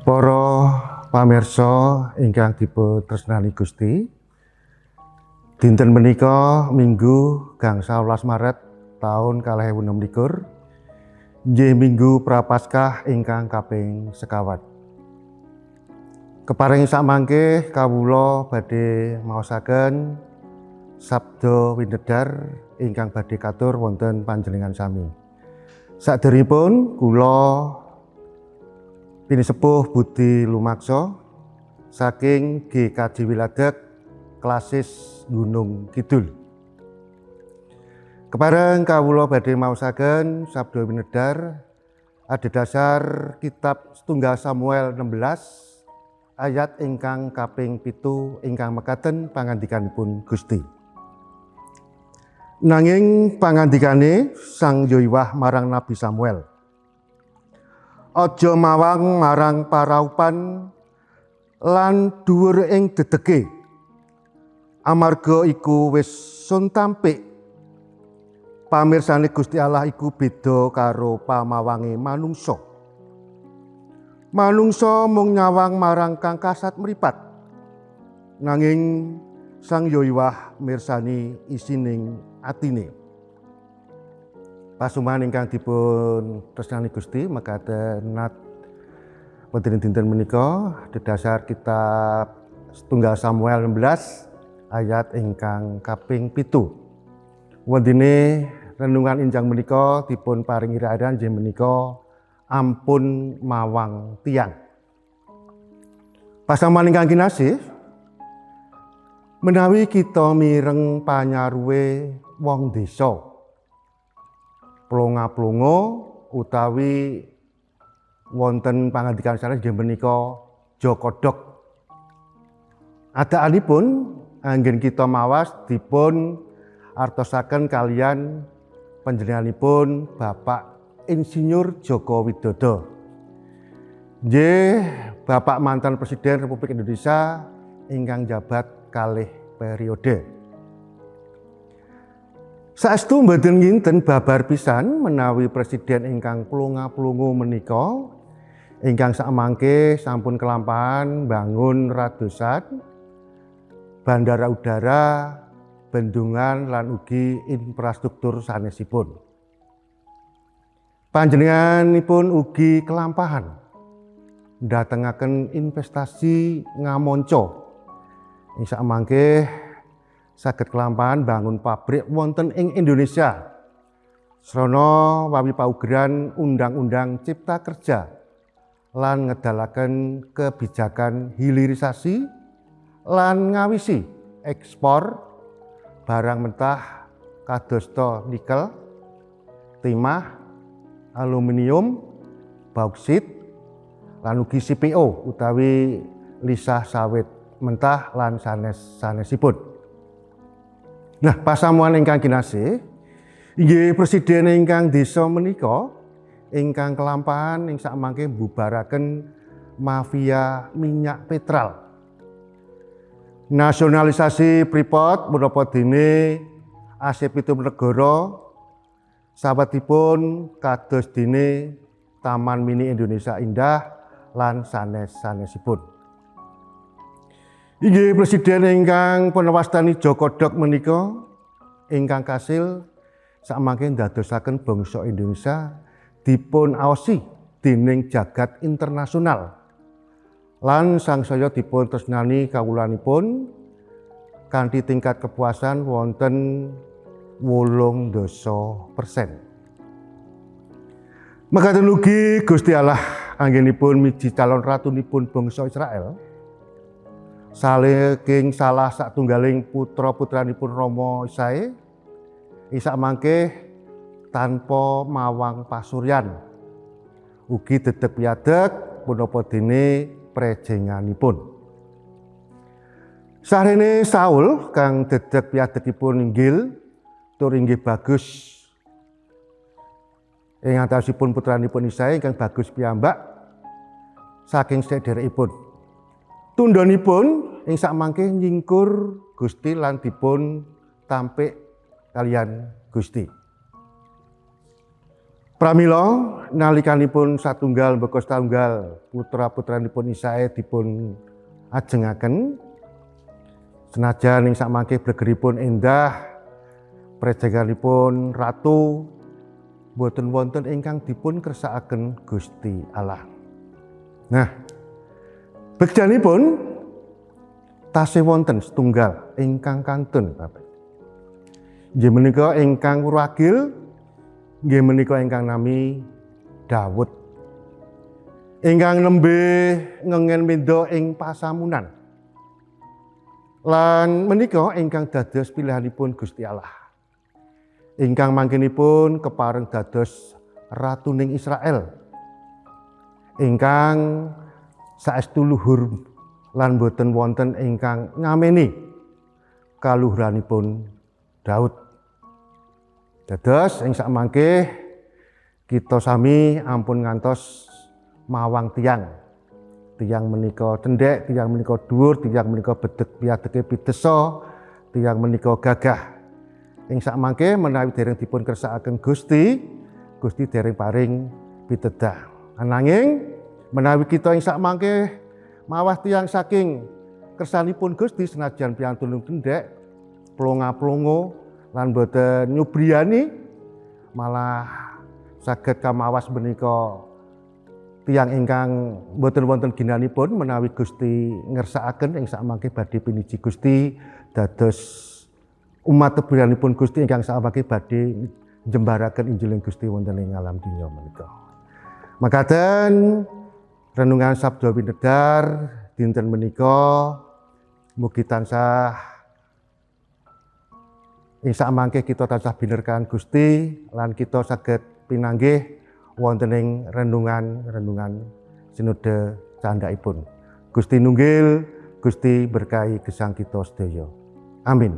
Para pamirsa ingkang dipun-tresnani Gusti, dinten menika Minggu gangsal 11 Maret taun 2026, inggih Minggu Prapaskah ingkang kaping sekawan. Keparing sakmangke kawula badhe maosaken sabda winedhar ingkang badhe katur wonten panjenengan sami. Saderengipun kula Pinisepuh Budi Lumaksa saking GKJ Wiladeg Klasis Gunung Kidul. Kepareng kawula badhe maosaken sabda winedhar adhedhasar kitab setunggal Samuel 16 ayat ingkang kaping 7 ingkang mekaten pangandikanipun Gusti. Nanging pangandikane Sang Yoiwah marang Nabi Samuel, aja mawang marang paraupan lan dhuwur ing dedege, amarga iku wis sun tampik. Pamirsane Gusti Allah iku beda karo pamawange manungsa. Manungsa mung nyawang marang kang kasat mripat, nanging Sang Yoiwah mirsani isining atine. Pasuman ingkang dipun tresnani Gusti mekaten wonten dinten menika adhedhasar kitab setunggal Samuel 16 ayat ingkang kaping 7. Wondene renungan injang menika dipun paringi raadan inggih menika ampun mawang tiyang. Pasaman ingkang kinasih, menawi kita mireng panyaruwe wong desa, plonga-plonga utawi wonten pangandikan sanes inggih menika jokodhok. Adakanipun anggen kita mawas dipun artosaken kalian panjenenganipun Bapak Insinyur Joko Widodo. Nggih, Bapak mantan Presiden Republik Indonesia ingkang jabat kalih periode. Saestu mboten nginten babar pisan menawi presiden ingkang plonga-plonga menika ingkang sakmangke sampun kelampahan bangun radosan bandara udara, bendungan lan ugi infrastruktur sanesipun. Panjenenganipun ugi kelampahan ndatengaken investasi ngamonco ing sakmangke saged kelampahan bangun pabrik wonten ing Indonesia srana wawi paugeran Undang-Undang Cipta Kerja lan ngedalaken kebijakan hilirisasi lan ngawisi ekspor barang mentah kadosta nikel, timah, aluminium, bauksit lan ugi CPO utawi lisah sawit mentah lan sanesipun. Nah, pasamuan ingkang kinasih, inggih presiden ingkang desa menika ingkang kelampahan ing sakmangke mbubaraken mafia minyak petral. Nasionalisasi Freeport menapa dene Asepitum Negara sabatipun kados dene Taman Mini Indonesia Indah lan sanesipun. Inggih presiden ingkang punawastani jokodhok menika ingkang kasil sakmangke ndadosaken bangsa Indonesia dipun aosi dening jagat internasional lan sangsaya dipun tresnani kawulanipun kanthi tingkat kepuasan wonten 80%. Mekaten ugi Gusti Allah anggenipun miji calon ratunipun bangsa Israel saking salah satunggaling putra-putranipun Rama Isae isak mangke tanpa mawang pasuryan ugi dedeg piadeg punapa dene prejenganipun. Sarene Saul kang dedeg piadegipun inggil tur inggih bagus ing antawisipun putranipun Isae ingkang bagus piyambak saking sederekipun. Tundhonipun ing sakmangke nyingkur Gusti lan dipun tampik kalian Gusti. Pramila nalikanipun satunggal mbeka setunggal putra-putranipun Isae dipun ajengaken, senajan ing sakmangke blegeripun endah prejenganipun ratu boten wonten ingkang dipun kersakaken Gusti Allah. Nah, bekjanipun tasih wonten setunggal ingkang kantun Bapak. Nggih menika ingkang wuragil, nggih menika ingkang nami Daud. Ingkang nembe ngengen menda ing pasamunan. Lan menika ingkang dados pilihanipun Gusti Allah. Ingkang mangkenipun kepareng dados ratuning Israel. Ingkang saestu luhur lan boten wonten ingkang ngameni kaluhuranipun Daud. Dados ing sakmangke kita sami ampun ngantos mawang tiyang. Tiyang menika cendhek, tiyang menika dhuwur, tiyang menika bedheg piadeke pidesa, tiyang menika gagah. Ing sakmangke menawi dereng dipun kersakaken Gusti, Gusti dereng paring pitedah. Ananging menawi kita ing sakmangke mawah tiyang saking kersanipun Gusti senajan piantun cendhek, plonga-plongo lan boten nyubriyani, malah saged kamawas menika tiyang ingkang boten wonten ginanipun menawi Gusti ngersakaken ing sakmangke badhe piniji Gusti dados umat tebuyanipun Gusti ingkang sakmangke badhe njembaraken Injiling Gusti wonten ing alam donya menika. Makaten renungan sabda winedar dinten menika mugi tansah ing sakmangke kita tansah binerkaken Gusti lan kita saged pinanggih wonten ing renungan sinode candhaipun. Gusti nunggil, Gusti berkahi gesang kita sedaya. Amin.